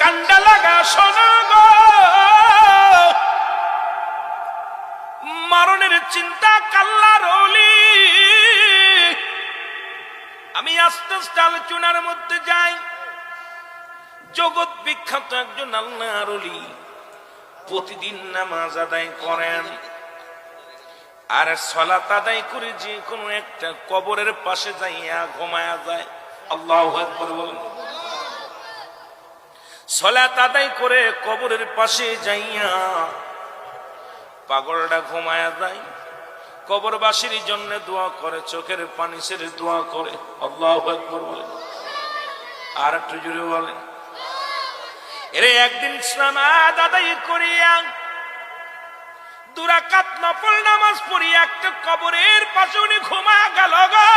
কান্ডা লাগা শোনো গো, মরণের চিন্তা কাল্লার ওলি। আমি আস্তে আস্তে আলোচনার মধ্যে যাই। জগৎ বিখ্যাত একজন আল্লাহর ওলি প্রতিদিন নামাজ আদায় করেন, আর সালাত আদায় করে যে কোনো একটা কবরের পাশে যাইয়া ঘুমায়া যায়। আল্লাহু আকবার বলেন। সালাত আদায় করে কবরের পাশে যাইয়া পাগলটা ঘুমায়া যায়, কবরবাসীর জন্য দোয়া করে, চোখের পানি ছেড়ে দোয়া করে। আল্লাহু আকবার বলেন। আর একটু জোরে বলেন। এরে একদিন সালাত আদায় করিয়া 2 রাকাত নফল নামাজ পড়িয়া একটা কবরের পাশে উনি ঘুমা গেল গো।